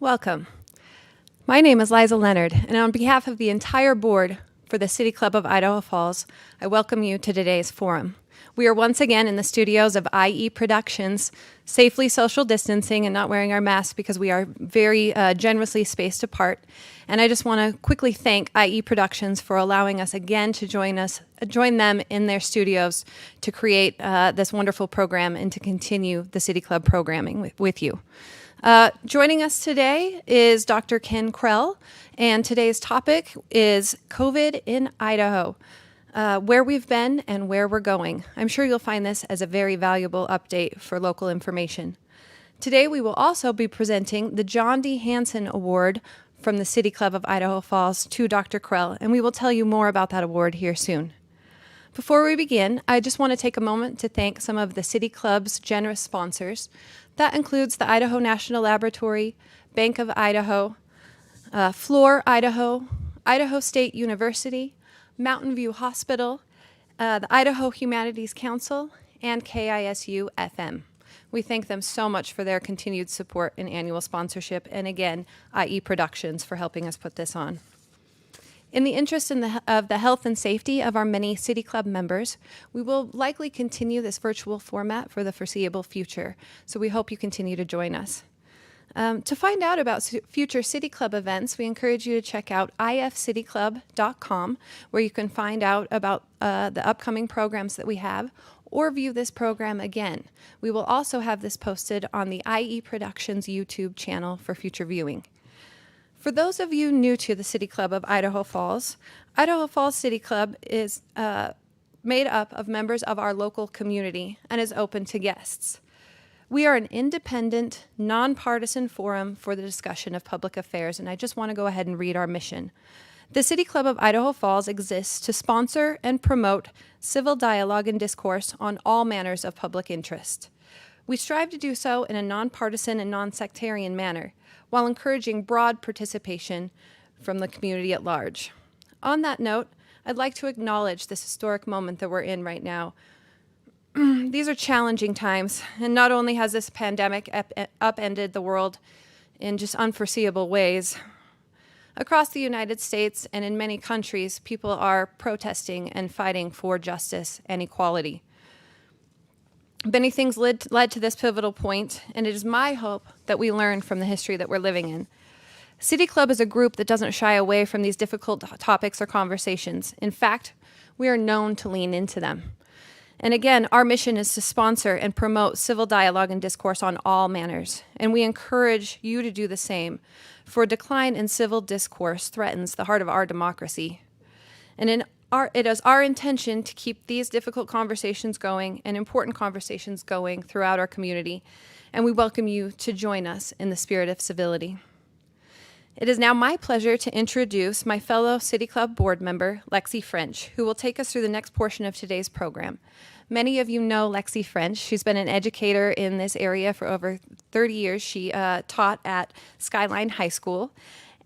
Welcome. My name is Liza Leonard, and on behalf of the entire board for the City Club of Idaho Falls, I welcome you to today's forum. We are once again in the studios of IE Productions, safely social distancing and not wearing our masks because we are very generously spaced apart. And I just want to quickly thank IE Productions for allowing us again to join them in their studios to create this wonderful program and to continue the City Club programming with you. Joining us today is Dr. Ken Krell, and today's topic is COVID in Idaho, where we've been and where we're going. I'm sure you'll find this as a very valuable update for local information. Today we will also be presenting the John D. Hansen Award from the City Club of Idaho Falls to Dr. Krell, and we will tell you more about that award here soon. Before we begin, I just want to take a moment to thank some of the City Club's generous sponsors. That includes the Idaho National Laboratory, Bank of Idaho, Floor Idaho, Idaho State University, Mountain View Hospital, the Idaho Humanities Council, and KISU-FM. We thank them so much for their continued support and annual sponsorship, and again, IE Productions for helping us put this on. In the interest of the health and safety of our many City Club members, we will likely continue this virtual format for the foreseeable future, so we hope you continue to join us. To find out about future City Club events, we encourage you to check out ifcityclub.com, where you can find out about the upcoming programs that we have, or view this program again. We will also have this posted on the IE Productions YouTube channel for future viewing. For those of you new to the City Club of Idaho Falls City Club is made up of members of our local community and is open to guests. We are an independent, nonpartisan forum for the discussion of public affairs, and I just want to go ahead and read our mission. The City Club of Idaho Falls exists to sponsor and promote civil dialogue and discourse on all manners of public interest. We strive to do so in a nonpartisan and non-sectarian manner, while encouraging broad participation from the community at large. On that note, I'd like to acknowledge this historic moment that we're in right now. These are challenging times, and not only has this pandemic upended the world in just unforeseeable ways, across the United States and in many countries, people are protesting and fighting for justice and equality. Many things led to this pivotal point, and it is my hope that we learn from the history that we're living in. City Club is a group that doesn't shy away from these difficult topics or conversations. In fact, we are known to lean into them. And again, our mission is to sponsor and promote civil dialogue and discourse on all manners, and we encourage you to do the same, for a decline in civil discourse threatens the heart of our democracy. And it is our intention to keep these difficult conversations going and important conversations going throughout our community, and we welcome you to join us in the spirit of civility. It is now my pleasure to introduce my fellow City Club board member, Lexi French, who will take us through the next portion of today's program. Many of you know Lexi French. She's been an educator in this area for over 30 years. She taught at Skyline High School.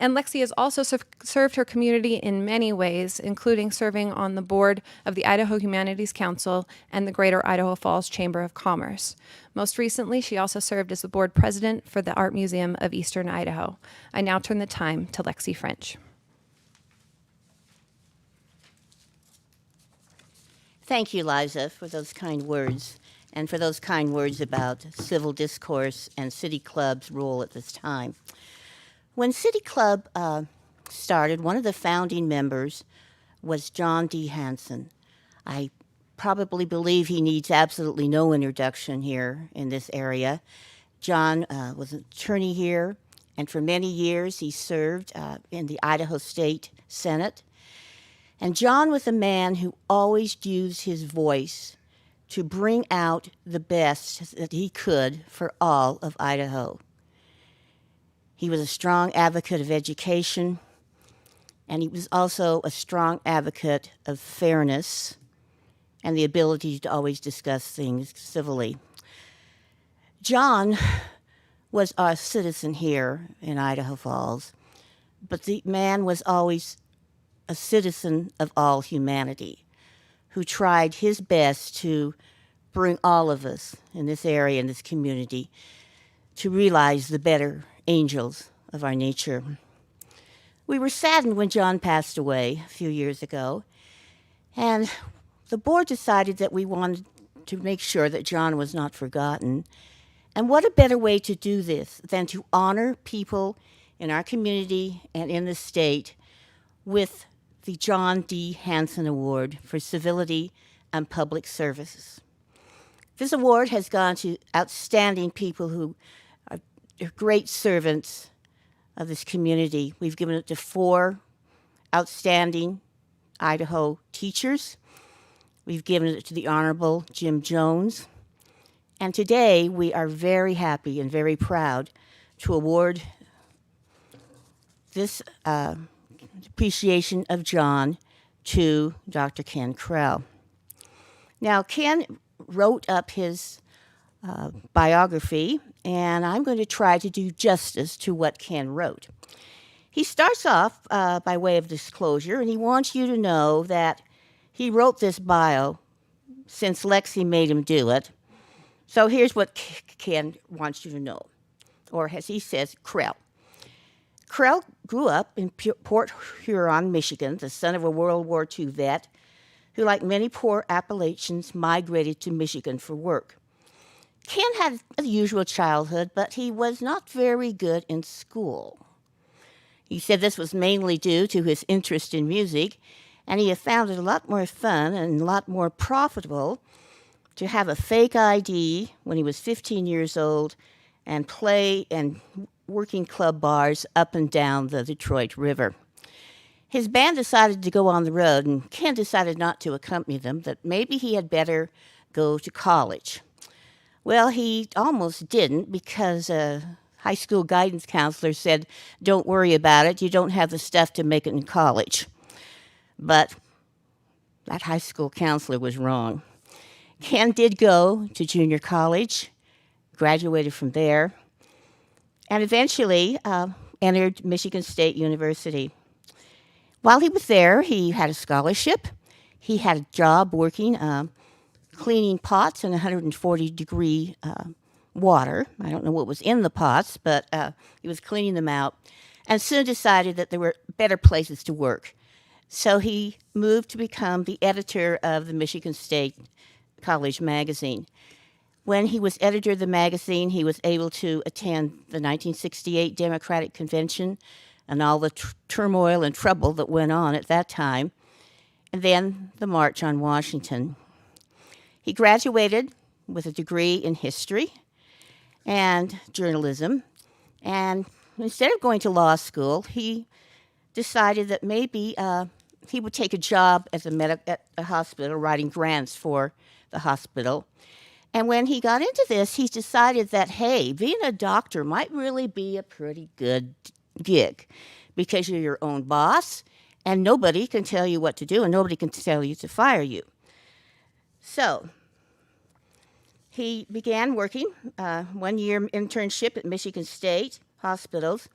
And Lexi has also served her community in many ways, including serving on the board of the Idaho Humanities Council and the Greater Idaho Falls Chamber of Commerce. Most recently, she also served as the board president for the Art Museum of Eastern Idaho. I now turn the time to Lexi French. Thank you, Liza, for those kind words, and for those kind words about civil discourse and City Club's role at this time. When City Club started, one of the founding members was John D. Hansen. I probably believe he needs absolutely no introduction here in this area. John was an attorney here, and for many years he served in the Idaho State Senate. And John was a man who always used his voice to bring out the best that he could for all of Idaho. He was a strong advocate of education, and he was also a strong advocate of fairness and the ability to always discuss things civilly. John was a citizen here in Idaho Falls, but the man was always a citizen of all humanity who tried his best to bring all of us in this area, in this community, to realize the better angels of our nature. We were saddened when John passed away a few years ago, and the board decided that we wanted to make sure that John was not forgotten. And what a better way to do this than to honor people in our community and in the state with the John D. Hansen Award for Civility and Public Services. This award has gone to outstanding people who are great servants of this community. We've given it to 4 outstanding Idaho teachers. We've given it to the Honorable Jim Jones. And today we are very happy and very proud to award this appreciation of John to Dr. Ken Krell. Now, Ken wrote up his biography, and I'm going to try to do justice to what Ken wrote. He starts off by way of disclosure, and he wants you to know that he wrote this bio since Lexi made him do it. So here's what Ken wants you to know, or as he says, Krell. Krell grew up in Port Huron, Michigan, the son of a World War II vet who, like many poor Appalachians, migrated to Michigan for work. Ken had a usual childhood, but he was not very good in school. He said this was mainly due to his interest in music, and he had found it a lot more fun and a lot more profitable to have a fake ID when he was 15 years old and play in working club bars up and down the Detroit River. His band decided to go on the road, and Ken decided not to accompany them, that maybe he had better go to college. Well, he almost didn't, because a high school guidance counselor said, "Don't worry about it, you don't have the stuff to make it in college." But that high school counselor was wrong. Ken did go to junior college, graduated from there, and eventually entered Michigan State University. While he was there, he had a scholarship. He had a job working cleaning pots in 140-degree water. I don't know what was in the pots, but he was cleaning them out, and soon decided that there were better places to work. So he moved to become the editor of the Michigan State College magazine. When he was editor of the magazine, he was able to attend the 1968 Democratic Convention and all the turmoil and trouble that went on at that time, and then the March on Washington. He graduated with a degree in history and journalism, and instead of going to law school, he decided that maybe he would take a job as at a hospital, writing grants for the hospital. And when he got into this, he decided that, hey, being a doctor might really be a pretty good gig, because you're your own boss, and nobody can tell you what to do, and nobody can tell you to fire you. So he began working 1-year internship at Michigan State hospitals,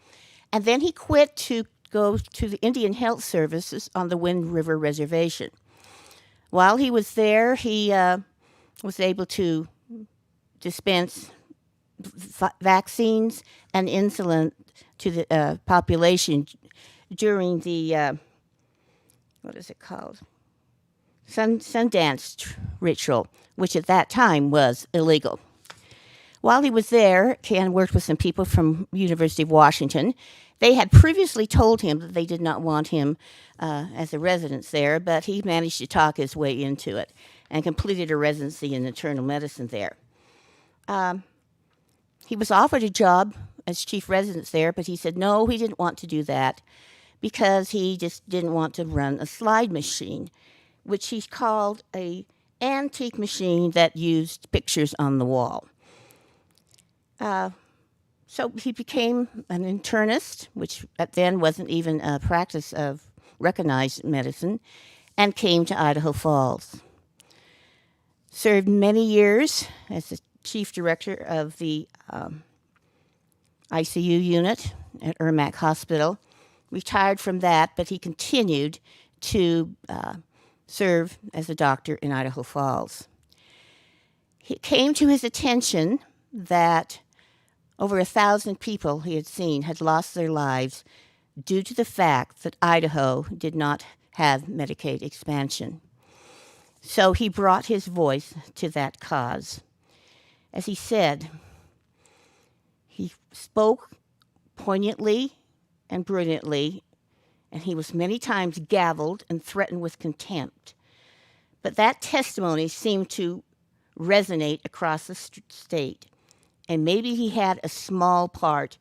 and then he quit to go to the Indian Health Services on the Wind River Reservation. While he was there, he was able to dispense vaccines and insulin to the population during the, what is it called? Sundance ritual, which at that time was illegal. While he was there, Ken worked with some people from University of Washington. They had previously told him that they did not want him as a resident there, but he managed to talk his way into it and completed a residency in internal medicine there. He was offered a job as chief resident there, but he said no, he didn't want to do that because he just didn't want to run a slide machine, which he called an antique machine that used pictures on the wall. So he became an internist, which then wasn't even a practice of recognized medicine, and came to Idaho Falls. Served many years as the chief director of the ICU unit at Ermac Hospital. Retired from that, but he continued to serve as a doctor in Idaho Falls. It came to his attention that Over 1,000 people he had seen had lost their lives due to the fact that Idaho did not have Medicaid expansion. So he brought his voice to that cause. As he said, he spoke poignantly and brilliantly, and he was many times gavelled and threatened with contempt. But that testimony seemed to resonate across the state, and maybe he had a small part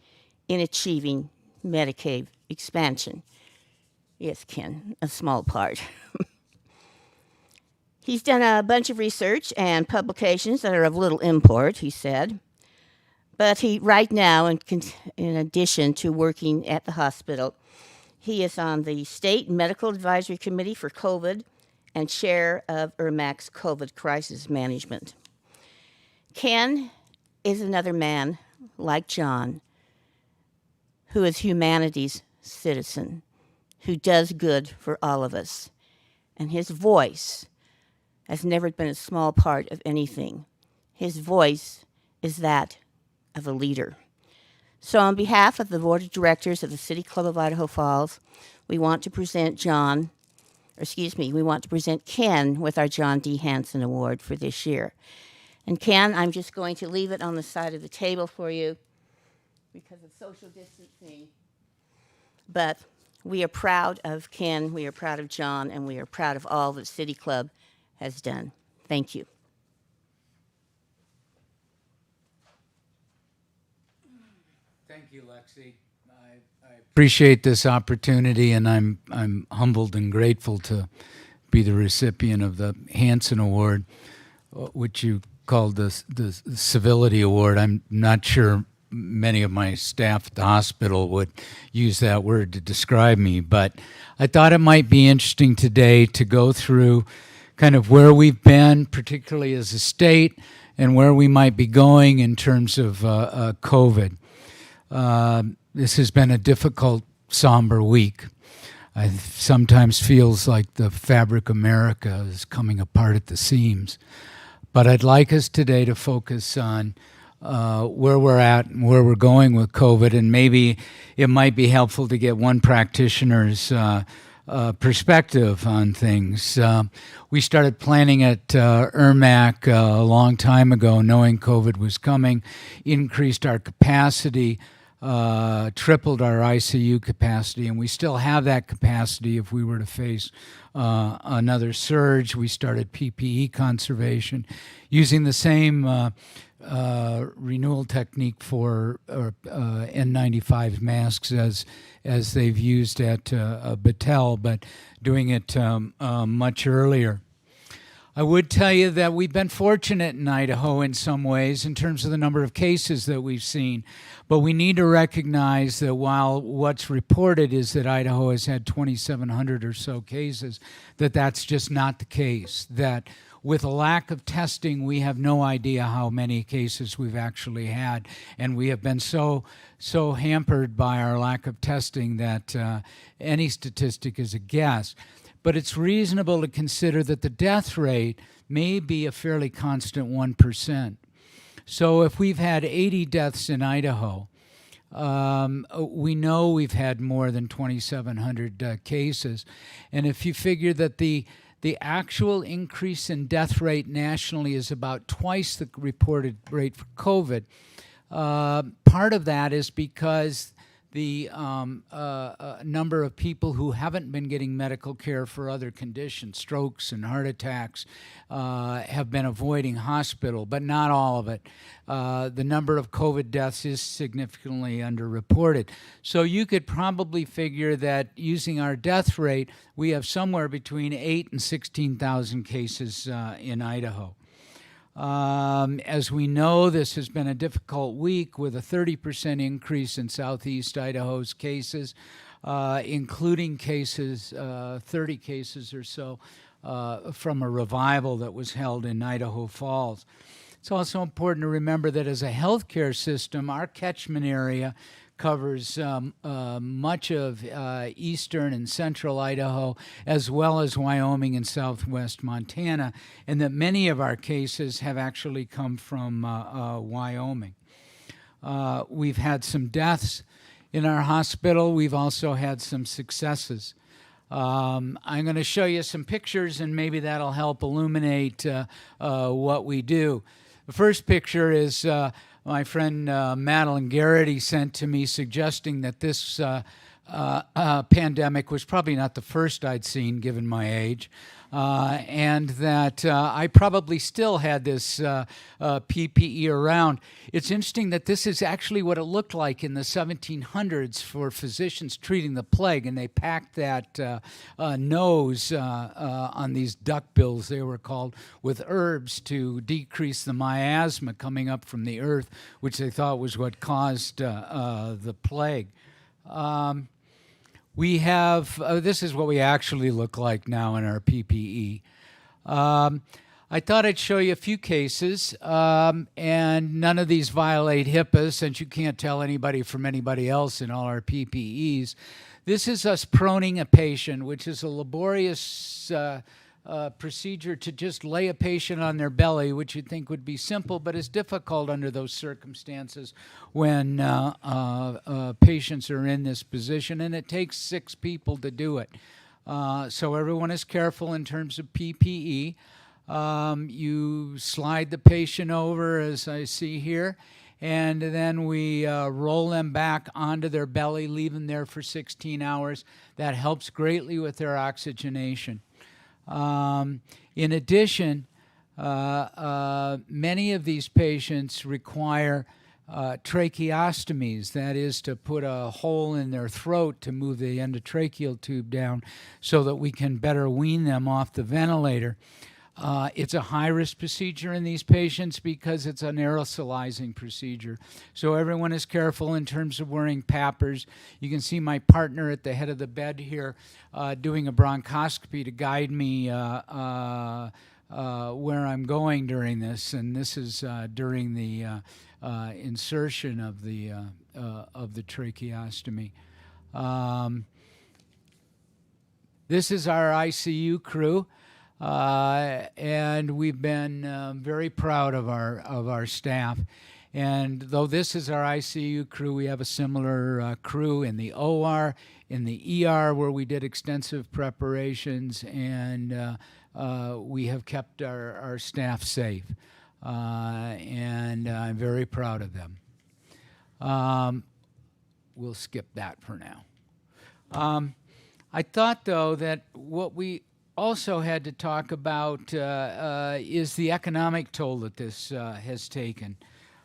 in achieving Medicaid expansion. Yes, Ken, a small part. He's done a bunch of research and publications that are of little import, he said. But right now, in addition to working at the hospital, he is on the State Medical Advisory Committee for COVID and chair of IRMAC's COVID Crisis Management. Ken is another man, like John, who is humanity's citizen, who does good for all of us. And his voice has never been a small part of anything. His voice is that of a leader. So on behalf of the Board of Directors of the City Club of Idaho Falls, we want to present Ken with our John D. Hansen Award for this year. And Ken, I'm just going to leave it on the side of the table for you because of social distancing. But we are proud of Ken, we are proud of John, and we are proud of all that City Club has done. Thank you. Thank you, Lexi. I appreciate this opportunity, and I'm humbled and grateful to be the recipient of the Hansen Award, which you called the Civility Award. I'm not sure many of my staff at the hospital would use that word to describe me, but I thought it might be interesting today to go through kind of where we've been, particularly as a state, and where we might be going in terms of COVID. This has been a difficult, somber week. It sometimes feels like the fabric of America is coming apart at the seams. But I'd like us today to focus on where we're at and where we're going with COVID, and maybe it might be helpful to get one practitioner's perspective on things. We started planning at IRMAC a long time ago, knowing COVID was coming, increased our capacity, tripled our ICU capacity, and we still have that capacity if we were to face another surge. We started PPE conservation using the same renewal technique for N95 masks as they've used at Battelle, but doing it much earlier. I would tell you that we've been fortunate in Idaho in some ways in terms of the number of cases that we've seen, but we need to recognize that while what's reported is that Idaho has had 2,700 or so cases, that's just not the case, that with a lack of testing, we have no idea how many cases we've actually had, and we have been so hampered by our lack of testing that any statistic is a guess. But it's reasonable to consider that the death rate may be a fairly constant 1%. So if we've had 80 deaths in Idaho, we know we've had more than 2,700 cases. And if you figure that the actual increase in death rate nationally is about twice the reported rate for COVID, part of that is because the number of people who haven't been getting medical care for other conditions, strokes and heart attacks, have been avoiding hospital, but not all of it. The number of COVID deaths is significantly underreported. So you could probably figure that using our death rate, we have somewhere between 8,000 and 16,000 cases in Idaho. As we know, this has been a difficult week with a 30% increase in Southeast Idaho's cases, including 30 cases or so from a revival that was held in Idaho Falls. It's also important to remember that as a healthcare system, our catchment area covers much of eastern and central Idaho, as well as Wyoming and southwest Montana, and that many of our cases have actually come from Wyoming. We've had some deaths in our hospital. We've also had some successes. I'm going to show you some pictures, and maybe that'll help illuminate what we do. The first picture is my friend Madeline Garrity sent to me, suggesting that this pandemic was probably not the first I'd seen, given my age, and that I probably still had this PPE around. It's interesting that this is actually what it looked like in the 1700s for physicians treating the plague, and they packed that nose on these duckbills, they were called, with herbs to decrease the miasma coming up from the earth, which they thought was what caused the plague. We have, this is what we actually look like now in our PPE. I thought I'd show you a few cases, and none of these violate HIPAA, since you can't tell anybody from anybody else in all our PPEs. This is us proning a patient, which is a laborious procedure to just lay a patient on their belly, which you'd think would be simple, but is difficult under those circumstances when patients are in this position, and it takes 6 people to do it. So everyone is careful in terms of PPE. You slide the patient over, as I see here, and then we roll them back onto their belly, leave them there for 16 hours. That helps greatly with their oxygenation. In addition, many of these patients require tracheostomies, that is, to put a hole in their throat to move the endotracheal tube down so that we can better wean them off the ventilator. It's a high-risk procedure in these patients because it's an aerosolizing procedure. So everyone is careful in terms of wearing PAPRs. You can see my partner at the head of the bed here doing a bronchoscopy to guide me where I'm going during this. And this is during the insertion of the tracheostomy. This is our ICU crew. And we've been very proud of our staff. And though this is our ICU crew, we have a similar crew in the OR, in the ER, where we did extensive preparations, and we have kept our staff safe. And I'm very proud of them. We'll skip that for now. I thought, though, that what we also had to talk about is the economic toll that this has taken.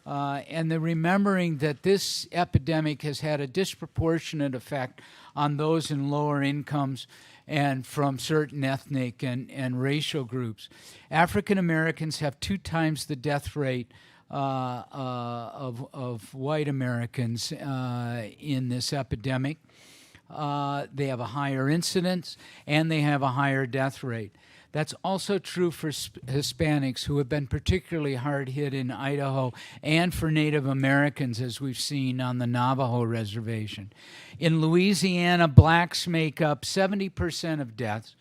And the remembering that this epidemic has had a disproportionate effect on those in lower incomes and from certain ethnic and racial groups. African Americans have 2 times the death rate of white Americans in this epidemic. They have a higher incidence, and they have a higher death rate. That's also true for Hispanics, who have been particularly hard hit in Idaho, and for Native Americans, as we've seen on the Navajo reservation. In Louisiana, blacks make up 70% of deaths,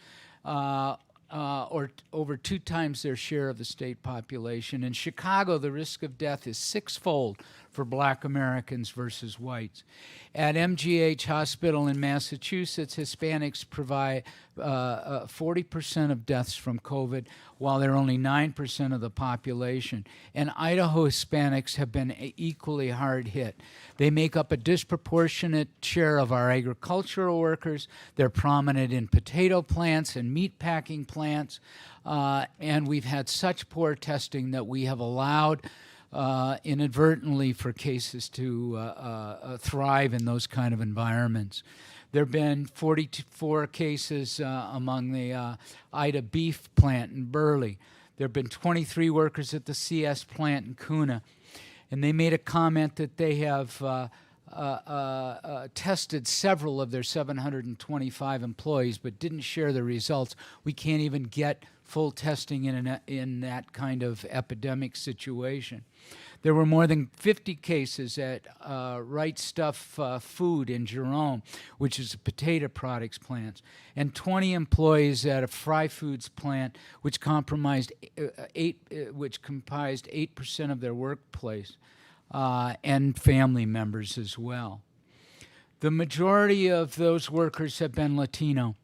or over 2 times their share of the state population. In Chicago, the risk of death is 6-fold for black Americans versus whites. At MGH Hospital in Massachusetts, Hispanics provide 40% of deaths from COVID, while they're only 9% of the population. And Idaho Hispanics have been equally hard hit. They make up a disproportionate share of our agricultural workers. They're prominent in potato plants and meat packing plants. And we've had such poor testing that we have allowed inadvertently for cases to thrive in those kind of environments. There have been 44 cases among the Ida beef plant in Burley. There have been 23 workers at the CS plant in Kuna. And they made a comment that they have tested several of their 725 employees but didn't share the results. We can't even get full testing in that kind of epidemic situation. There were more than 50 cases at Right Stuff Food in Jerome, which is a potato products plant, and 20 employees at a Fry Foods plant, which comprised 8% of their workplace. and family members as well. The majority of those workers have been Latino.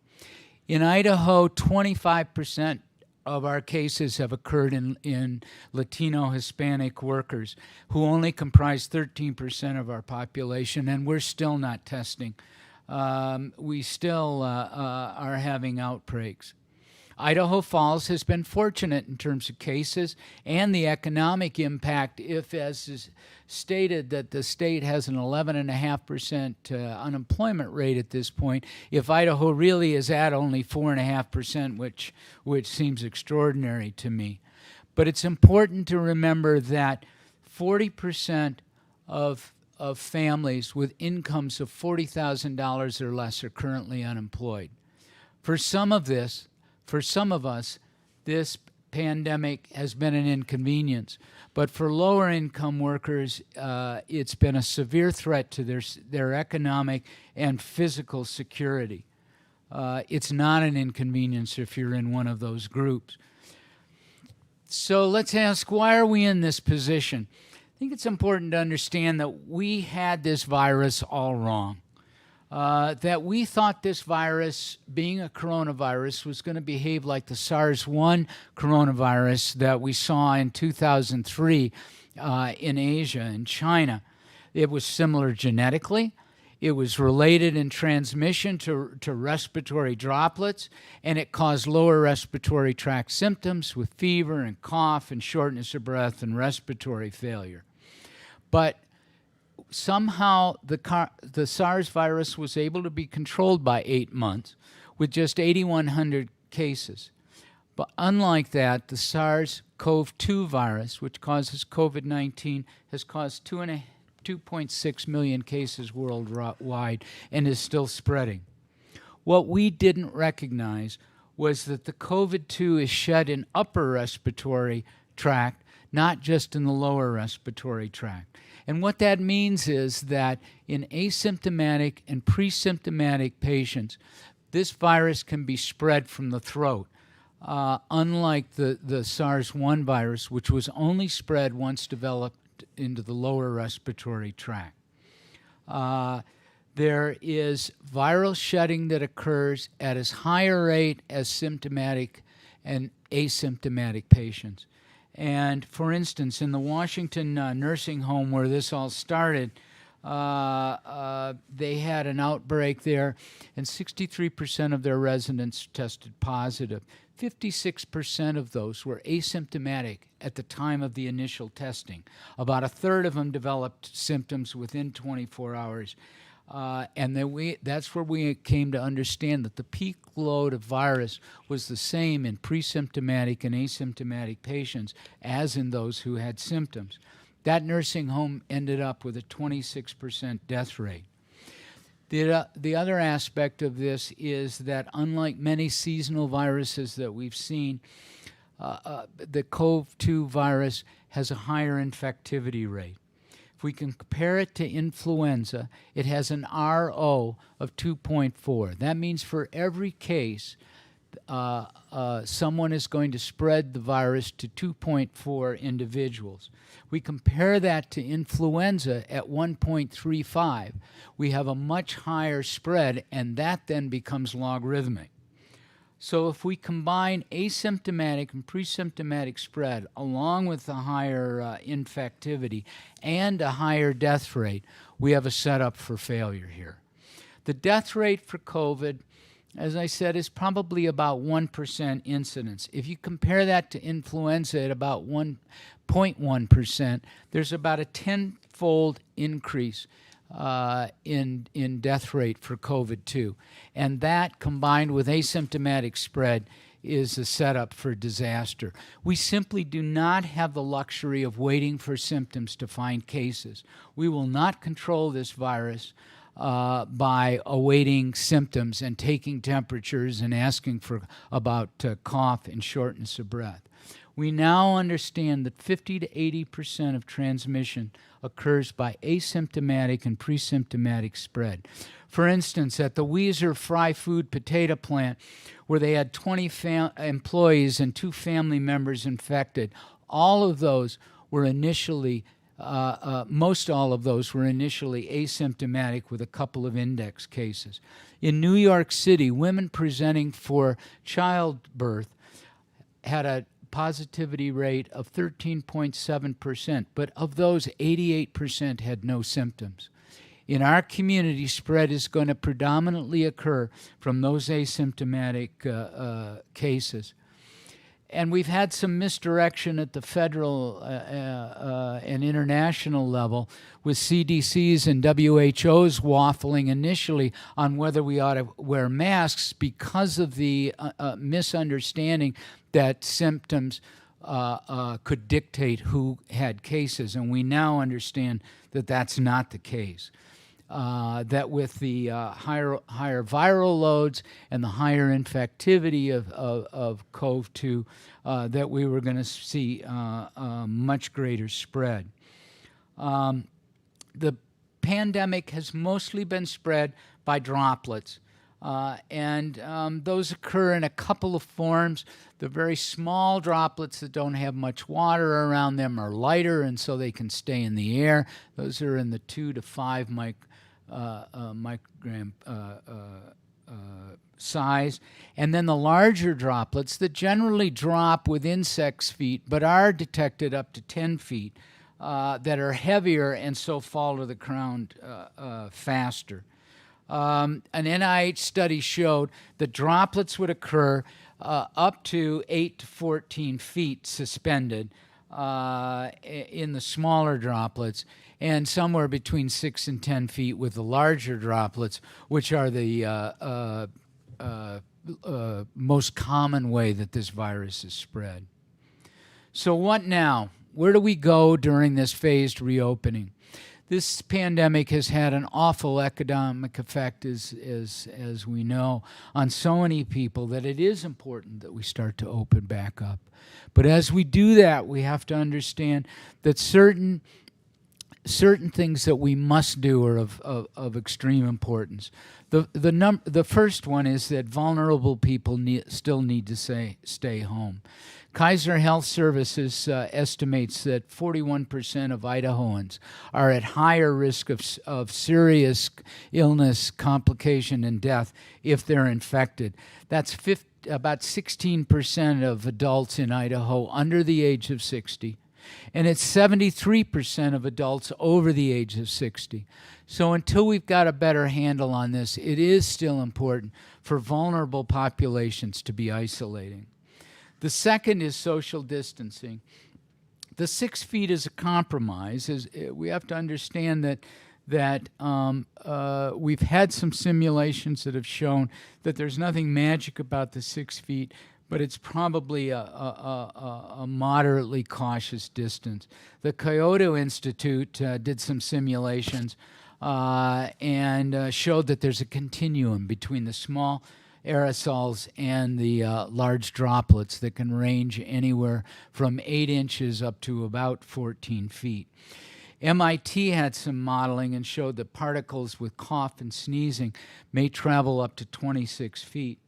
In Idaho, 25% of our cases have occurred in Latino Hispanic workers, who only comprise 13% of our population, and we're still not testing. We still are having outbreaks. Idaho Falls has been fortunate in terms of cases and the economic impact, if, as is stated, that the state has an 11.5% unemployment rate at this point. If Idaho really is at only 4.5%, which seems extraordinary to me. But it's important to remember that 40% of families with incomes of $40,000 or less are currently unemployed. For some of us, this pandemic has been an inconvenience, but for lower income workers, it's been a severe threat to their economic and physical security. It's not an inconvenience if you're in one of those groups. So let's ask, why are we in this position? I think it's important to understand that we had this virus all wrong. That we thought this virus, being a coronavirus, was going to behave like the SARS-1 coronavirus that we saw in 2003 in Asia and China. It was similar genetically. It was related in transmission to respiratory droplets, and it caused lower respiratory tract symptoms with fever and cough and shortness of breath and respiratory failure. But somehow the SARS virus was able to be controlled by 8 months with just 8,100 cases. But unlike that, the SARS-CoV-2 virus, which causes COVID-19, has caused 2.6 million cases worldwide and is still spreading. What we didn't recognize was that the COVID-2 is shed in upper respiratory tract, not just in the lower respiratory tract. And what that means is that in asymptomatic and pre-symptomatic patients, this virus can be spread from the throat, unlike the SARS-1 virus, which was only spread once developed into the lower respiratory tract. There is viral shedding that occurs at as high a rate as symptomatic and asymptomatic patients. And for instance, in the Washington nursing home where this all started, they had an outbreak there, and 63% of their residents tested positive. 56% of those were asymptomatic at the time of the initial testing. About a third of them developed symptoms within 24 hours. And then that's where we came to understand that the peak load of virus was the same in pre-symptomatic and asymptomatic patients as in those who had symptoms. That nursing home ended up with a 26% death rate. The other aspect of this is that unlike many seasonal viruses that we've seen, the CoV-2 virus has a higher infectivity rate. If we can compare it to influenza, it has an RO of 2.4. That means for every case, someone is going to spread the virus to 2.4 individuals. We compare that to influenza at 1.35. We have a much higher spread, and that then becomes logarithmic. So if we combine asymptomatic and pre-symptomatic spread along with the higher infectivity and a higher death rate, we have a setup for failure here. The death rate for COVID, as I said, is probably about 1% incidence. If you compare that to influenza at about 1.1%, there's about a 10-fold increase in death rate for COVID-2. And that, combined with asymptomatic spread, is a setup for disaster. We simply do not have the luxury of waiting for symptoms to find cases. We will not control this virus by awaiting symptoms and taking temperatures and asking about cough and shortness of breath. We now understand that 50 to 80% of transmission occurs by asymptomatic and pre-symptomatic spread. For instance, at the Weiser Fry Food potato plant, where they had 20 employees and 2 family members infected, all of those were initially most all of those were initially asymptomatic with a couple of index cases. In New York City, women presenting for childbirth had a positivity rate of 13.7%, but of those, 88% had no symptoms. In our community, spread is going to predominantly occur from those asymptomatic cases. And we've had some misdirection at the federal and international level with CDC's and WHO's waffling initially on whether we ought to wear masks because of the misunderstanding that symptoms could dictate who had cases. And we now understand that that's not the case. That with the higher viral loads and the higher infectivity of CoV-2, that we were going to see much greater spread. The pandemic has mostly been spread by droplets, and those occur in a couple of forms. The very small droplets that don't have much water around them are lighter, and so they can stay in the air. Those are in the 2 to 5 microgram size. And then the larger droplets that generally drop within 6 feet but are detected up to 10 feet that are heavier and so fall to the ground faster. An NIH study showed that droplets would occur up to 8 to 14 feet suspended in the smaller droplets, and somewhere between 6 and 10 feet with the larger droplets, which are the most common way that this virus is spread. So what now? Where do we go during this phased reopening? This pandemic has had an awful economic effect, as we know, on so many people that it is important that we start to open back up. But as we do that, we have to understand that certain things that we must do are of extreme importance. The first one is that vulnerable people still need to stay home. Kaiser Health Services estimates that 41% of Idahoans are at higher risk of serious illness, complication, and death if they're infected. That's about 16% of adults in Idaho under the age of 60. And it's 73% of adults over the age of 60. So until we've got a better handle on this, it is still important for vulnerable populations to be isolating. The second is social distancing. The 6 feet is a compromise. We have to understand that we've had some simulations that have shown that there's nothing magic about the 6 feet, but it's probably a moderately cautious distance. The Kyoto Institute did some simulations and showed that there's a continuum between the small aerosols and the large droplets that can range anywhere from 8 inches up to about 14 feet. MIT had some modeling and showed that particles with cough and sneezing may travel up to 26 feet.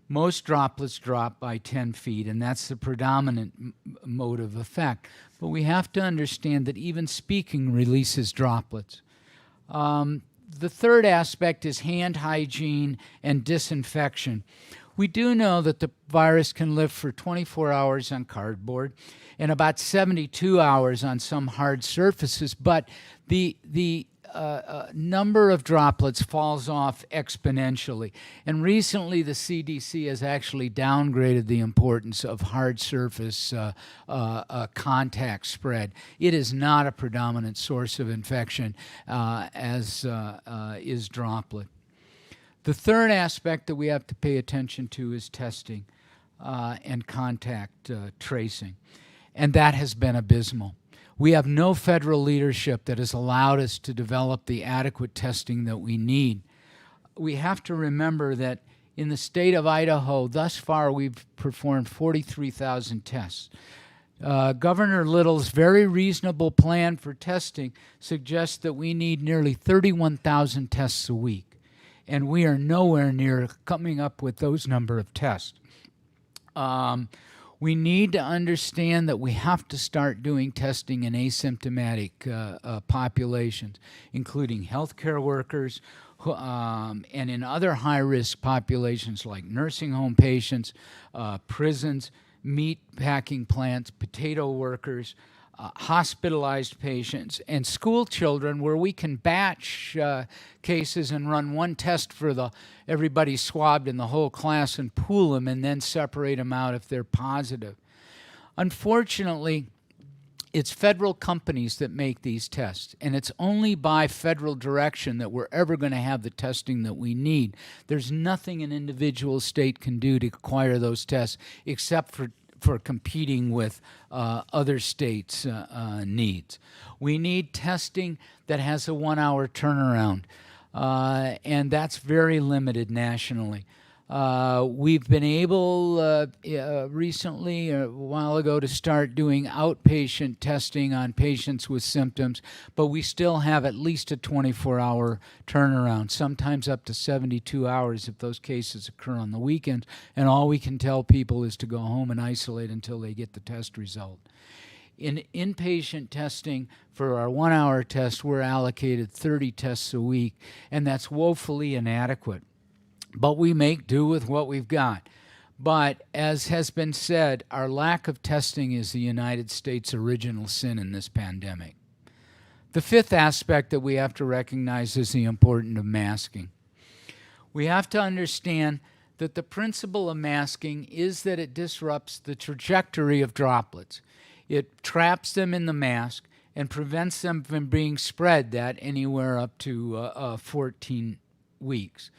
Most droplets drop by 10 feet, and that's the predominant mode of effect. But we have to understand that even speaking releases droplets. The third aspect is hand hygiene and disinfection. We do know that the virus can live for 24 hours on cardboard and about 72 hours on some hard surfaces, but the number of droplets falls off exponentially. And recently, the CDC has actually downgraded the importance of hard surface contact spread. It is not a predominant source of infection as is droplet. The third aspect that we have to pay attention to is testing and contact tracing, and that has been abysmal. We have no federal leadership that has allowed us to develop the adequate testing that we need. We have to remember that in the state of Idaho, thus far, we've performed 43,000 tests. Governor Little's very reasonable plan for testing suggests that we need nearly 31,000 tests a week, and we are nowhere near coming up with those number of tests. We need to understand that we have to start doing testing in asymptomatic populations, including healthcare workers, and in other high-risk populations like nursing home patients, prisons, meat packing plants, potato workers, hospitalized patients, and school children, where we can batch cases and run one test for everybody swabbed in the whole class and pool them and then separate them out if they're positive. Unfortunately, it's federal companies that make these tests, and it's only by federal direction that we're ever going to have the testing that we need. There's nothing an individual state can do to acquire those tests except for competing with other states' needs. We need testing that has a 1-hour turnaround, and that's very limited nationally. We've been able recently, a while ago, to start doing outpatient testing on patients with symptoms, but we still have at least a 24-hour turnaround, sometimes up to 72 hours if those cases occur on the weekends, and all we can tell people is to go home and isolate until they get the test result. In inpatient testing, for our 1-hour test, we're allocated 30 tests a week, and that's woefully inadequate. But we make do with what we've got. But as has been said, our lack of testing is the United States' original sin in this pandemic. The fifth aspect that we have to recognize is the importance of masking. We have to understand that the principle of masking is that it disrupts the trajectory of droplets. It traps them in the mask and prevents them from being spread that anywhere up to 14 weeks.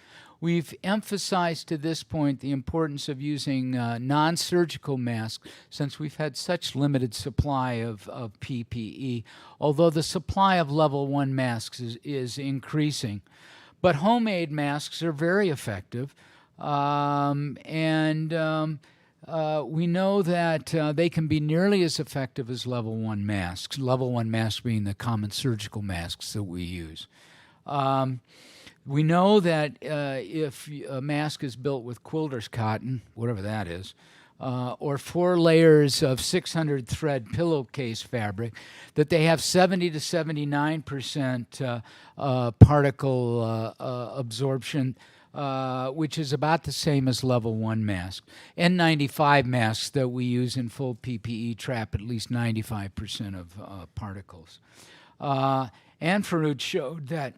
We've emphasized to this point the importance of using non-surgical masks since we've had such limited supply of PPE, although the supply of level 1 masks is increasing. But homemade masks are very effective, and we know that they can be nearly as effective as level 1 masks, level 1 masks being the common surgical masks that we use. We know that if a mask is built with quilter's cotton, whatever that is, or 4 layers of 600 thread pillowcase fabric, that they have 70 to 79% particle absorption, which is about the same as level 1 masks. N95 masks that we use in full PPE trap at least 95% of particles. Anferud showed that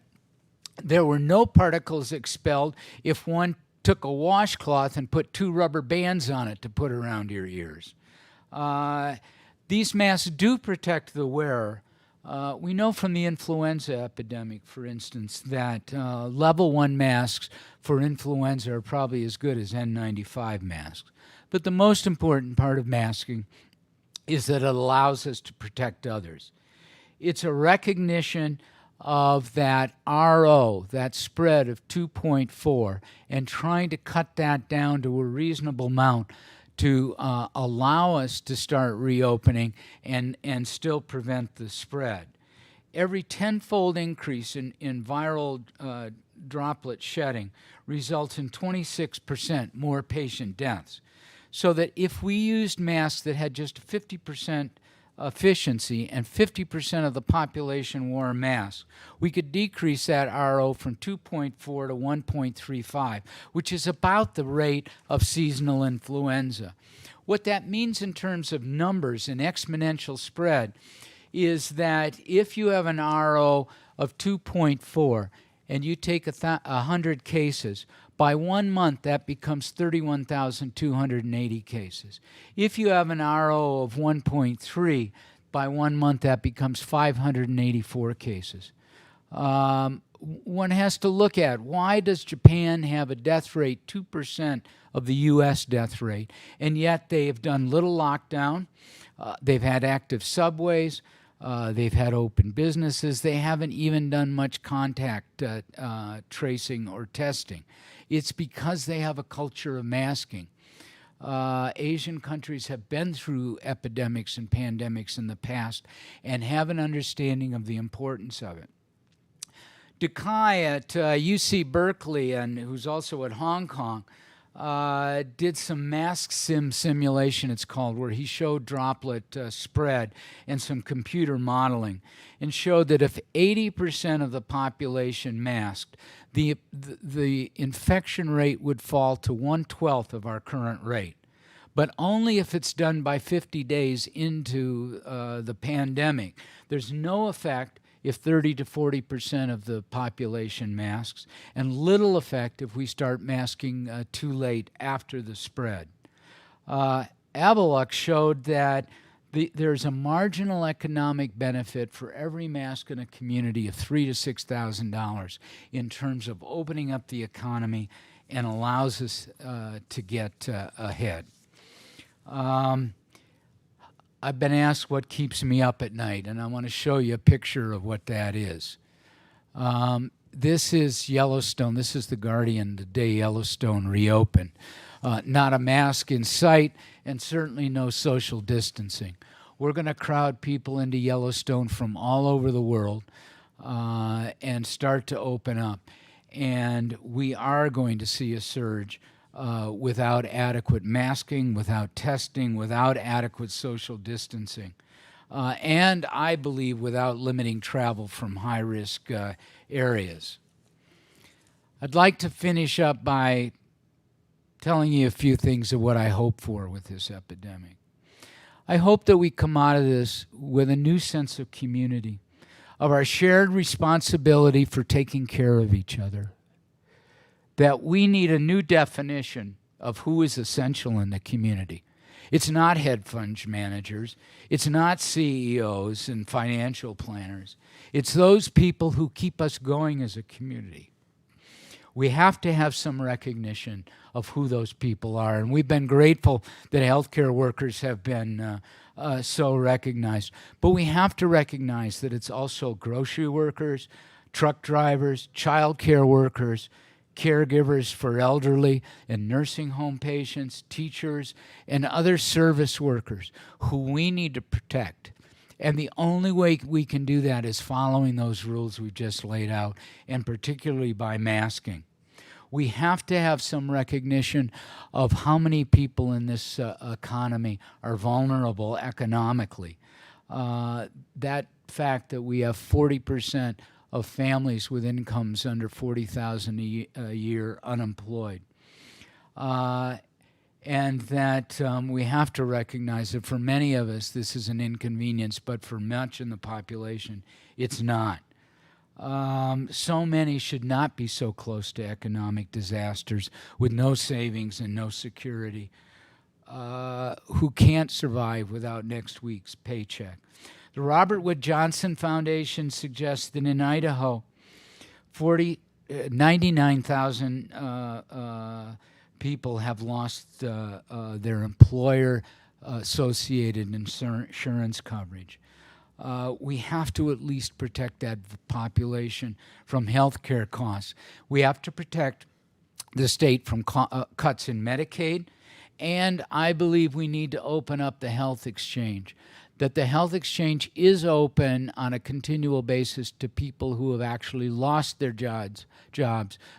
there were no particles expelled if one took a washcloth and put 2 rubber bands on it to put around your ears. These masks do protect the wearer. We know from the influenza epidemic, for instance, that level 1 masks for influenza are probably as good as N95 masks. But the most important part of masking is that it allows us to protect others. It's a recognition of that RO, that spread of 2.4, and trying to cut that down to a reasonable amount to allow us to start reopening and still prevent the spread. Every 10-fold increase in viral droplet shedding results in 26% more patient deaths. So that if we used masks that had just 50% efficiency and 50% of the population wore a mask, we could decrease that RO from 2.4 to 1.35, which is about the rate of seasonal influenza. What that means in terms of numbers and exponential spread is that if you have an RO of 2.4 and you take 100 cases, by 1 month, that becomes 31,280 cases. If you have an RO of 1.3, by 1 month, that becomes 584 cases. One has to look at, why does Japan have a death rate 2% of the U.S. death rate, and yet they have done little lockdown, they've had active subways, they've had open businesses, they haven't even done much contact tracing or testing. It's because they have a culture of masking. Asian countries have been through epidemics and pandemics in the past and have an understanding of the importance of it. Dekai at UC Berkeley, and who's also at Hong Kong, did some mask simulation, it's called, where he showed droplet spread and some computer modeling, and showed that if 80% of the population masked, the infection rate would fall to 1/12 of our current rate. But only if it's done by 50 days into the pandemic. There's no effect if 30 to 40% of the population masks, and little effect if we start masking too late after the spread. Avalok showed that there's a marginal economic benefit for every mask in a community of $3,000 to $6,000 in terms of opening up the economy and allows us to get ahead. I've been asked what keeps me up at night, and I want to show you a picture of what that is. This is Yellowstone. This is the Guardian the day Yellowstone reopened. Not a mask in sight, and certainly no social distancing. We're going to crowd people into Yellowstone from all over the world and start to open up. And we are going to see a surge without adequate masking, without testing, without adequate social distancing. And I believe without limiting travel from high-risk areas. I'd like to finish up by telling you a few things of what I hope for with this epidemic. I hope that we come out of this with a new sense of community, of our shared responsibility for taking care of each other, that we need a new definition of who is essential in the community. It's not hedge fund managers. It's not CEOs and financial planners. It's those people who keep us going as a community. We have to have some recognition of who those people are, and we've been grateful that healthcare workers have been so recognized. But we have to recognize that it's also grocery workers, truck drivers, child care workers, caregivers for elderly and nursing home patients, teachers, and other service workers who we need to protect. And the only way we can do that is following those rules we've just laid out, and particularly by masking. We have to have some recognition of how many people in this economy are vulnerable economically. That fact that we have 40% of families with incomes under $40,000 a year unemployed. And that we have to recognize that for many of us this is an inconvenience, but for much in the population it's not. So many should not be so close to economic disasters with no savings and no security, who can't survive without next week's paycheck. The Robert Wood Johnson Foundation suggests that in Idaho, 99,000 people have lost their employer-associated insurance coverage. We have to at least protect that population from health care costs. We have to protect the state from cuts in Medicaid, and I believe we need to open up the health exchange. That the health exchange is open on a continual basis to people who have actually lost their jobs.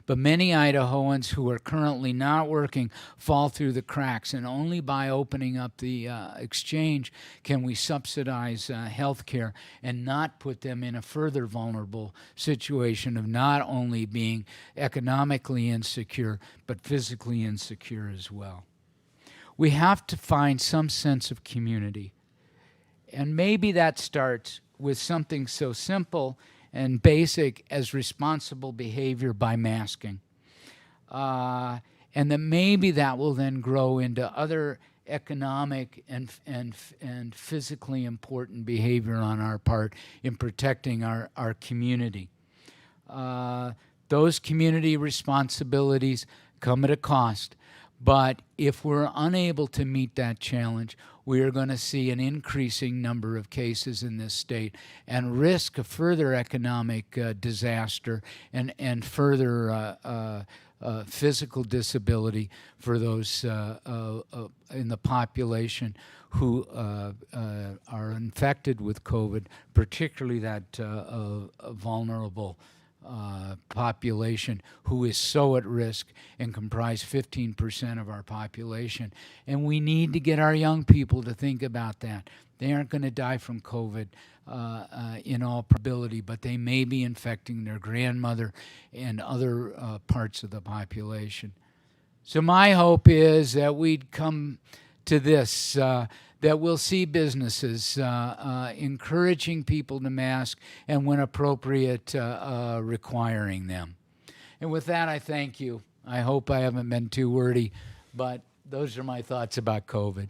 But many Idahoans who are currently not working fall through the cracks, and only by opening up the exchange can we subsidize health care and not put them in a further vulnerable situation of not only being economically insecure, but physically insecure as well. We have to find some sense of community. And maybe that starts with something so simple and basic as responsible behavior by masking. And that maybe that will then grow into other economic and physically important behavior on our part in protecting our community. Those community responsibilities come at a cost. But if we're unable to meet that challenge, we are going to see an increasing number of cases in this state and risk a further economic disaster and further physical disability for those in the population who are infected with COVID, particularly that vulnerable population who is so at risk and comprise 15% of our population. And we need to get our young people to think about that. They aren't going to die from COVID in all probability, but they may be infecting their grandmother and other parts of the population. So my hope is that we'd come to this, that we'll see businesses encouraging people to mask and, when appropriate, requiring them. And with that, I thank you. I hope I haven't been too wordy, but those are my thoughts about COVID.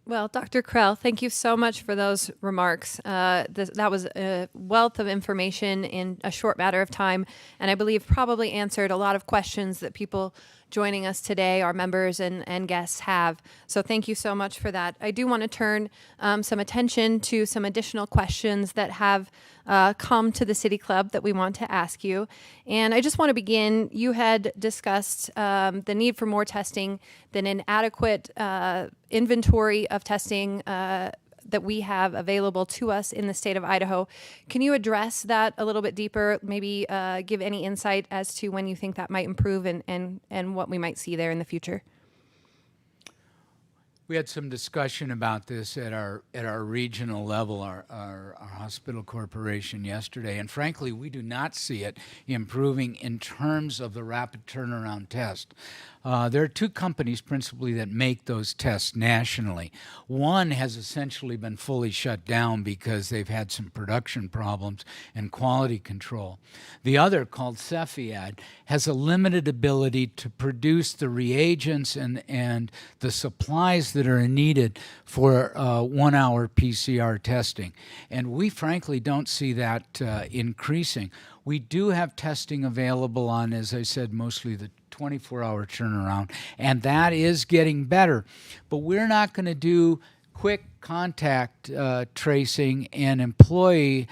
Well, Dr. Krell, thank you so much for those remarks. That was a wealth of information in a short matter of time, and I believe probably answered a lot of questions that people joining us today, our members and guests, have. So thank you so much for that. I do want to turn some attention to some additional questions that have come to the City Club that we want to ask you. And I just want to begin. You had discussed the need for more testing, than an adequate inventory of testing that we have available to us in the state of Idaho. Can you address that a little bit deeper? Maybe give any insight as to when you think that might improve and what we might see there in the future? We had some discussion about this at our regional level, our hospital corporation yesterday, and frankly, we do not see it improving in terms of the rapid turnaround test. There are two companies principally that make those tests nationally. One has essentially been fully shut down because they've had some production problems and quality control. The other, called Cepheid, has a limited ability to produce the reagents and the supplies that are needed for 1 hour PCR testing. And we frankly don't see that increasing. We do have testing available on, as I said, mostly the 24-hour turnaround, and that is getting better. But we're not going to do quick contact tracing and employee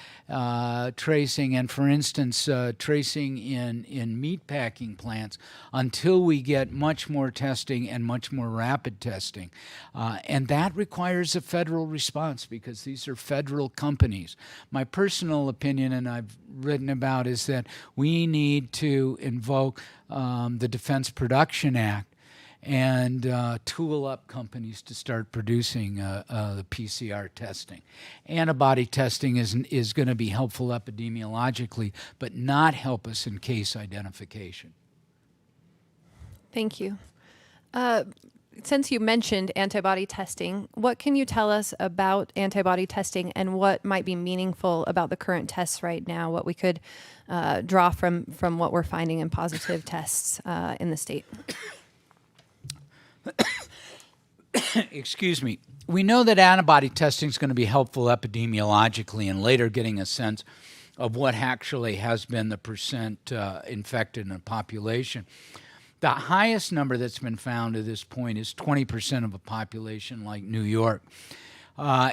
tracing, and for instance, tracing in meat packing plants until we get much more testing and much more rapid testing. And that requires a federal response because these are federal companies. My personal opinion, and I've written about, is that we need to invoke the Defense Production Act and tool up companies to start producing the PCR testing. Antibody testing is going to be helpful epidemiologically, but not help us in case identification. Thank you. Since you mentioned antibody testing, what can you tell us about antibody testing and what might be meaningful about the current tests right now, what we could draw from what we're finding in positive tests in the state? Excuse me. We know that antibody testing is going to be helpful epidemiologically and later getting a sense of what actually has been the percent infected in a population. The highest number that's been found at this point is 20% of a population like New York.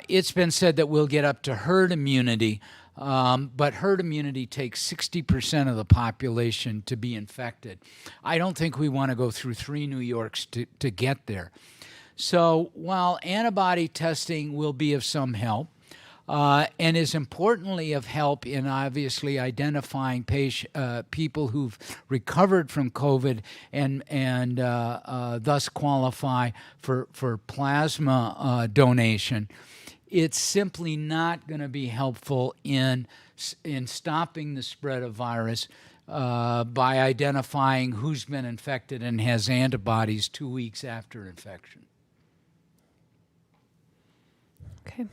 It's been said that we'll get up to herd immunity, but herd immunity takes 60% of the population to be infected. I don't think we want to go through 3 New Yorks to get there. So while antibody testing will be of some help, and is importantly of help in obviously identifying people who've recovered from COVID and thus qualify for plasma donation, it's simply not going to be helpful in stopping the spread of virus by identifying who's been infected and has antibodies 2 weeks after infection. Okay.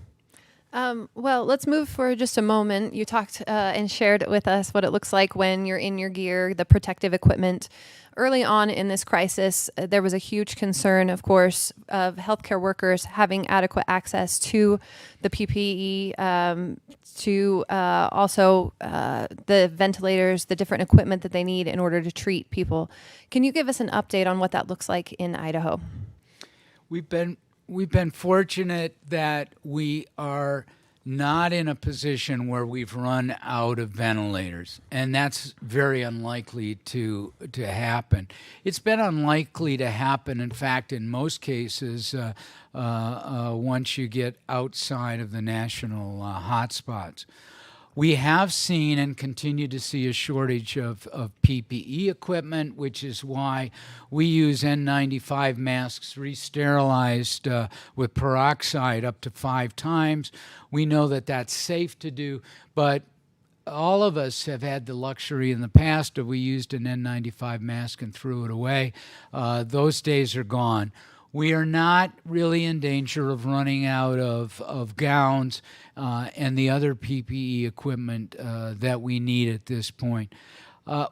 Well, let's move for just a moment. You talked and shared with us what it looks like when you're in your gear, the protective equipment. Early on in this crisis, there was a huge concern, of course, of healthcare workers having adequate access to the PPE, to also the ventilators, the different equipment that they need in order to treat people. Can you give us an update on what that looks like in Idaho? We've been fortunate that we are not in a position where we've run out of ventilators, and that's very unlikely to happen. It's been unlikely to happen, in fact, in most cases, once you get outside of the national hotspots. We have seen and continue to see a shortage of PPE equipment, which is why we use N95 masks re-sterilized with peroxide up to 5 times. We know that that's safe to do, but all of us have had the luxury in the past of we used an N95 mask and threw it away. Those days are gone. We are not really in danger of running out of gowns and the other PPE equipment that we need at this point.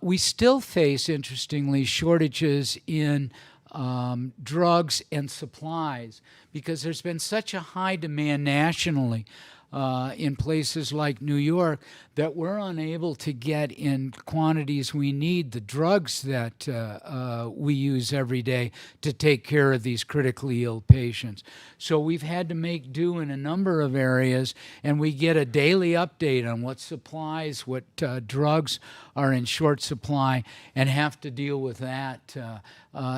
We still face, interestingly, shortages in drugs and supplies because there's been such a high demand nationally in places like New York that we're unable to get in quantities we need the drugs that we use every day to take care of these critically ill patients. So we've had to make do in a number of areas, and we get a daily update on what supplies, what drugs are in short supply, and have to deal with that.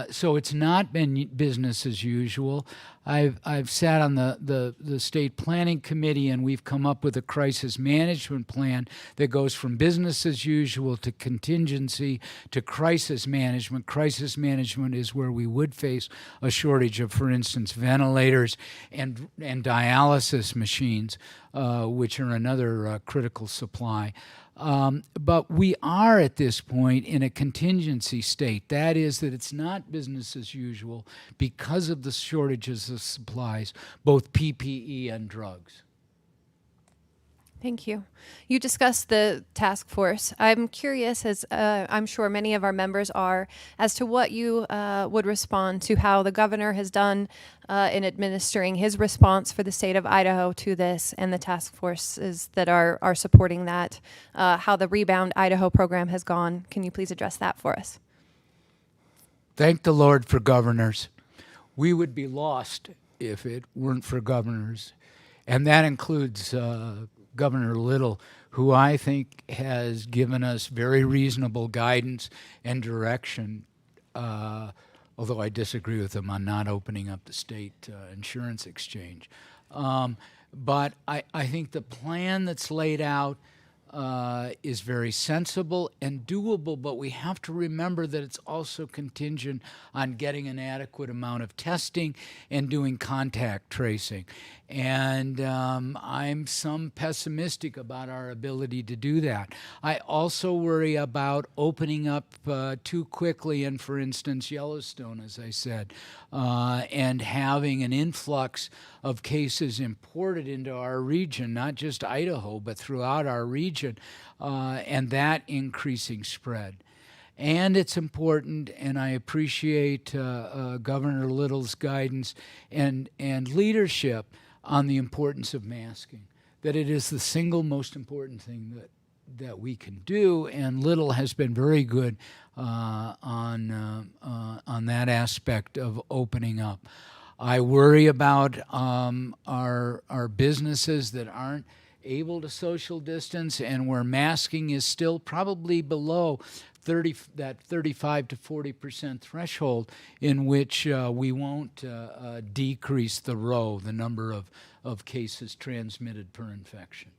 So it's not been business as usual. I've sat on the state planning committee, and we've come up with a crisis management plan that goes from business as usual to contingency to crisis management. Crisis management is where we would face a shortage of, for instance, ventilators and dialysis machines, which are another critical supply. But we are at this point in a contingency state. That is that it's not business as usual because of the shortages of supplies, both PPE and drugs. Thank you. You discussed the task force. I'm curious, as I'm sure many of our members are, as to what you would respond to how the governor has done in administering his response for the state of Idaho to this and the task forces that are supporting that, how the Rebound Idaho program has gone. Can you please address that for us? Thank the Lord for governors. We would be lost if it weren't for governors. And that includes Governor Little, who I think has given us very reasonable guidance and direction, although I disagree with him on not opening up the state insurance exchange. But I think the plan that's laid out is very sensible and doable, but we have to remember that it's also contingent on getting an adequate amount of testing and doing contact tracing. And I'm some pessimistic about our ability to do that. I also worry about opening up too quickly, and for instance, Yellowstone, as I said, and having an influx of cases imported into our region, not just Idaho, but throughout our region, and that increasing spread. And it's important, and I appreciate Governor Little's guidance and leadership on the importance of masking, that it is the single most important thing that we can do, and Little has been very good on that aspect of opening up. I worry about our businesses that aren't able to social distance and where masking is still probably below that 35 to 40% threshold, in which we won't decrease the number of cases transmitted per infection.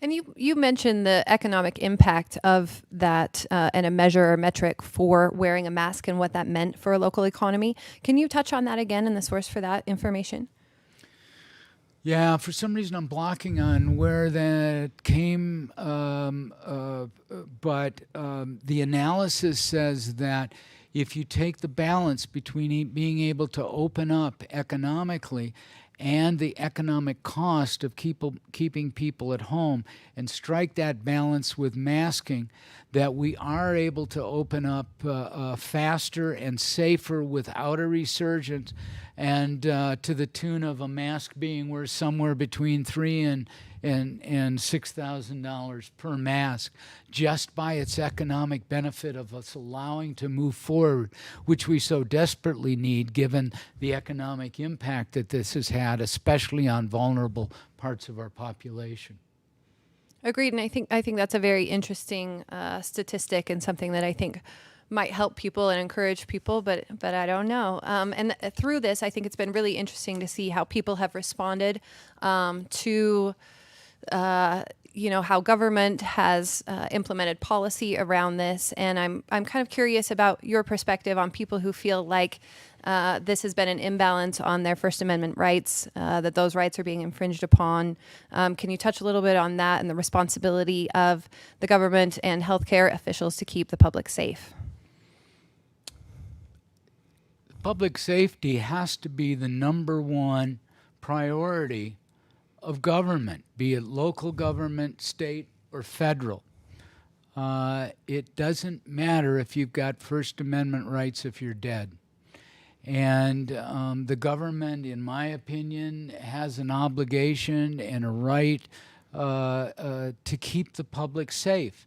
And you mentioned the economic impact of that and a measure or metric for wearing a mask and what that meant for a local economy. Can you touch on that again and the source for that information? Yeah, for some reason I'm blocking on where that came, but the analysis says that if you take the balance between being able to open up economically and the economic cost of keeping people at home and strike that balance with masking, that we are able to open up faster and safer without a resurgence, and to the tune of a mask being worth somewhere between $3,000 and $6,000 per mask, just by its economic benefit of us allowing to move forward, which we so desperately need given the economic impact that this has had, especially on vulnerable parts of our population. Agreed, and I think that's a very interesting statistic and something that I think might help people and encourage people, but I don't know. And through this, I think it's been really interesting to see how people have responded to how government has implemented policy around this, and I'm kind of curious about your perspective on people who feel like this has been an imbalance on their First Amendment rights, that those rights are being infringed upon. Can you touch a little bit on that and the responsibility of the government and healthcare officials to keep the public safe? Public safety has to be the number one priority of government, be it local government, state, or federal. It doesn't matter if you've got First Amendment rights if you're dead. And the government, in my opinion, has an obligation and a right to keep the public safe.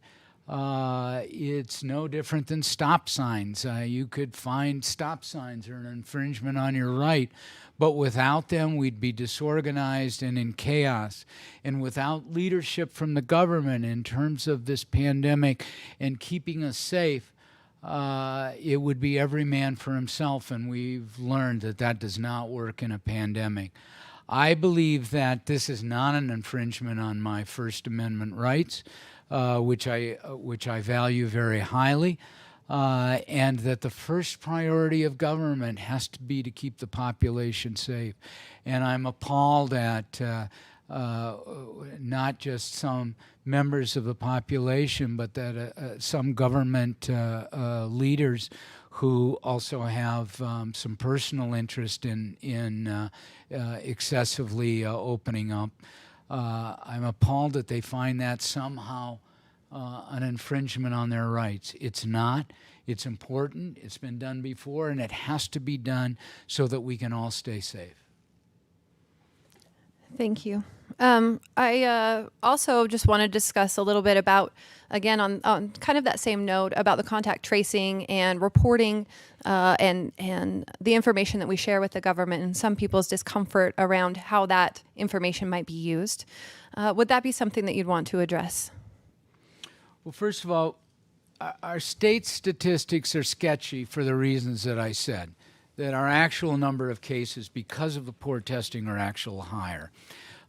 It's no different than stop signs. You could find stop signs are an infringement on your right, but without them, we'd be disorganized and in chaos. And without leadership from the government in terms of this pandemic and keeping us safe, it would be every man for himself, and we've learned that that does not work in a pandemic. I believe that this is not an infringement on my First Amendment rights, which I value very highly, and that the first priority of government has to be to keep the population safe. And I'm appalled at not just some members of the population, but that some government leaders who also have some personal interest in excessively opening up. I'm appalled that they find that somehow an infringement on their rights. It's not. It's important. It's been done before, and it has to be done so that we can all stay safe. Thank you. I also just want to discuss a little bit about, again, on kind of that same note, about the contact tracing and reporting and the information that we share with the government and some people's discomfort around how that information might be used. Would that be something that you'd want to address? Well, first of all, our state statistics are sketchy for the reasons that I said, that our actual number of cases, because of the poor testing, are actually higher.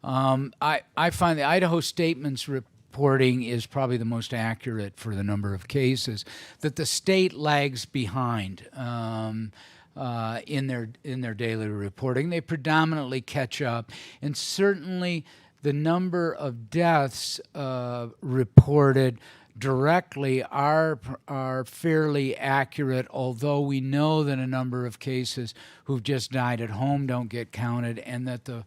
I find the Idaho Statement's reporting is probably the most accurate for the number of cases, that the state lags behind in their daily reporting. They predominantly catch up, and certainly the number of deaths reported directly are fairly accurate, although we know that a number of cases who've just died at home don't get counted, and that the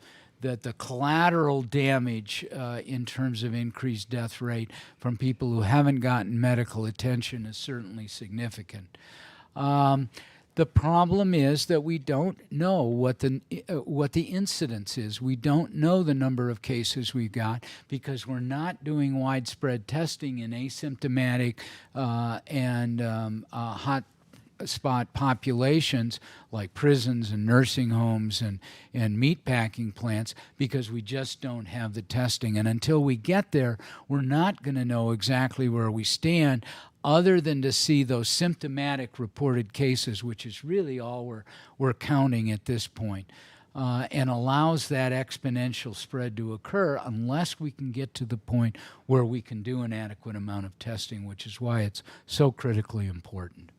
collateral damage in terms of increased death rate from people who haven't gotten medical attention is certainly significant. The problem is that we don't know what the incidence is. We don't know the number of cases we've got because we're not doing widespread testing in asymptomatic and hot spot populations like prisons and nursing homes and meatpacking plants because we just don't have the testing. And until we get there, we're not going to know exactly where we stand, other than to see those symptomatic reported cases, which is really all we're counting at this point, and allows that exponential spread to occur unless we can get to the point where we can do an adequate amount of testing, which is why it's so critically important.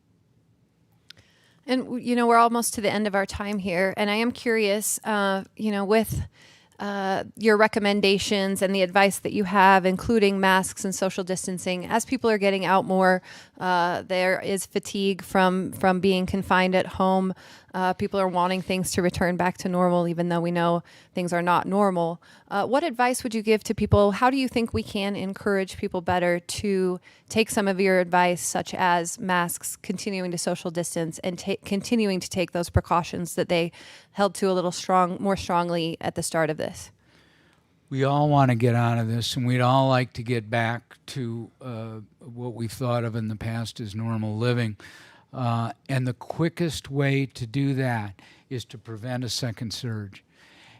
And, we're almost to the end of our time here, and I am curious, with your recommendations and the advice that you have, including masks and social distancing, as people are getting out more, there is fatigue from being confined at home. People are wanting things to return back to normal, even though we know things are not normal. What advice would you give to people? How do you think we can encourage people better to take some of your advice, such as masks, continuing to social distance, and continuing to take those precautions that they held to a little more strongly at the start of this? We all want to get out of this, and we'd all like to get back to what we've thought of in the past as normal living. And the quickest way to do that is to prevent a second surge.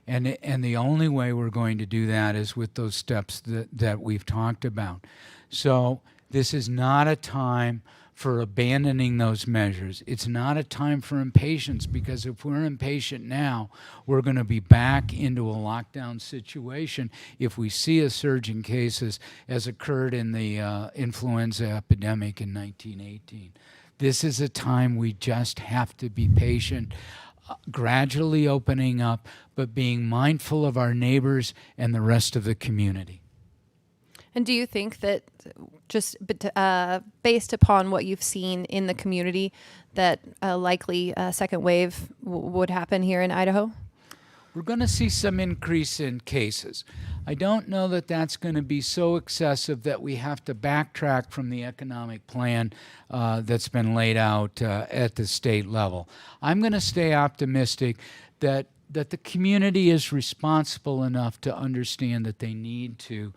And the only way we're going to do that is with those steps that we've talked about. So this is not a time for abandoning those measures. It's not a time for impatience, because if we're impatient now, we're going to be back into a lockdown situation if we see a surge in cases as occurred in the influenza epidemic in 1918. This is a time we just have to be patient, gradually opening up, but being mindful of our neighbors and the rest of the community. And do you think that just based upon what you've seen in the community, that a likely second wave would happen here in Idaho? We're going to see some increase in cases. I don't know that that's going to be so excessive that we have to backtrack from the economic plan that's been laid out at the state level. I'm going to stay optimistic that the community is responsible enough to understand that they need to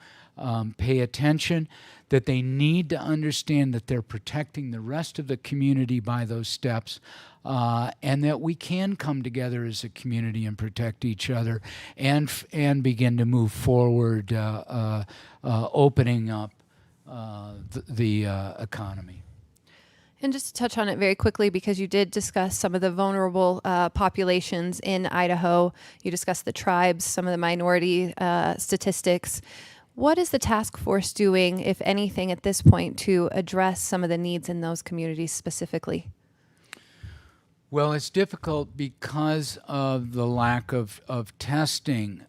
pay attention, that they need to understand that they're protecting the rest of the community by those steps, and that we can come together as a community and protect each other and begin to move forward, opening up the economy. And just to touch on it very quickly, because you did discuss some of the vulnerable populations in Idaho, you discussed the tribes, some of the minority statistics. What is the task force doing, if anything, at this point to address some of the needs in those communities specifically? Well, it's difficult because of the lack of testing.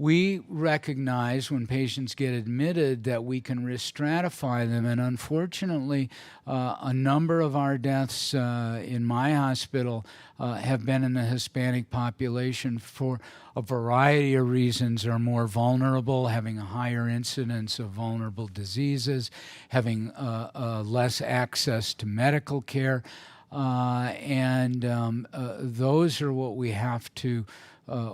We recognize when patients get admitted that we can risk stratify them, and unfortunately, a number of our deaths in my hospital have been in the Hispanic population for a variety of reasons. Are more vulnerable, having a higher incidence of vulnerable diseases, having less access to medical care, and those are what we have to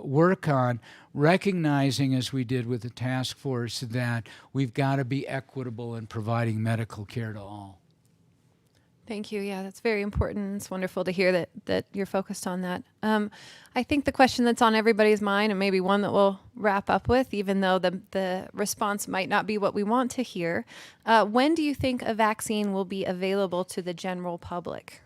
work on, recognizing, as we did with the task force, that we've got to be equitable in providing medical care to all. Thank you. Yeah, that's very important. It's wonderful to hear that you're focused on that. I think the question that's on everybody's mind, and maybe one that we'll wrap up with, even though the response might not be what we want to hear, when do you think a vaccine will be available to the general public?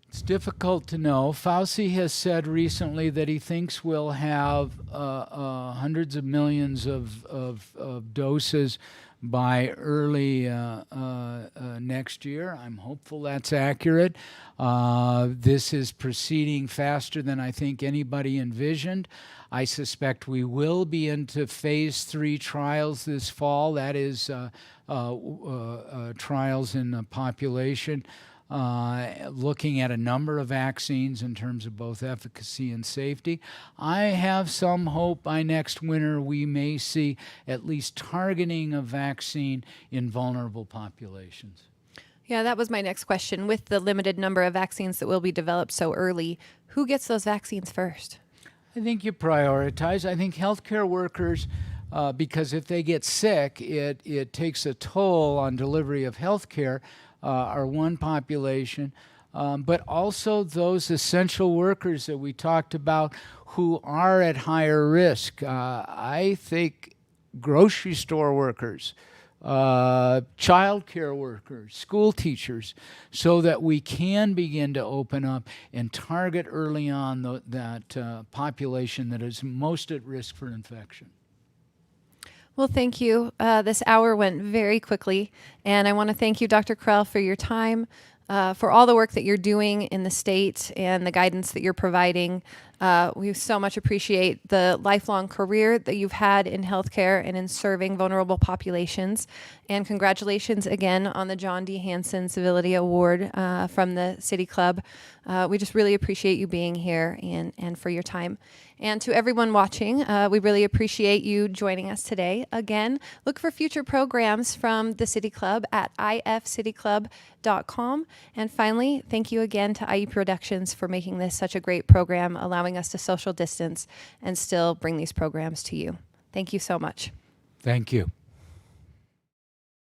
It's difficult to know. Fauci has said recently that he thinks we'll have hundreds of millions of doses by early next year. I'm hopeful that's accurate. This is proceeding faster than I think anybody envisioned. I suspect we will be into phase 3 trials this fall. That is trials in the population, looking at a number of vaccines in terms of both efficacy and safety. I have some hope by next winter we may see at least targeting of vaccine in vulnerable populations. Yeah, that was my next question. With the limited number of vaccines that will be developed so early, who gets those vaccines first? I think you prioritize. I think healthcare workers, because if they get sick, it takes a toll on delivery of healthcare. Are one population, but also those essential workers that we talked about who are at higher risk. I think grocery store workers, child care workers, school teachers, so that we can begin to open up and target early on that population that is most at risk for infection. Well, thank you. This hour went very quickly, and I want to thank you, Dr. Krell, for your time, for all the work that you're doing in the state and the guidance that you're providing. We so much appreciate the lifelong career that you've had in healthcare and in serving vulnerable populations. And congratulations again on the John D. Hansen Civility Award from the City Club. We just really appreciate you being here and for your time. And to everyone watching, we really appreciate you joining us today. Again, look for future programs from the City Club at ifcityclub.com. And finally, thank you again to IE Productions for making this such a great program, allowing us to social distance and still bring these programs to you. Thank you so much. Thank you.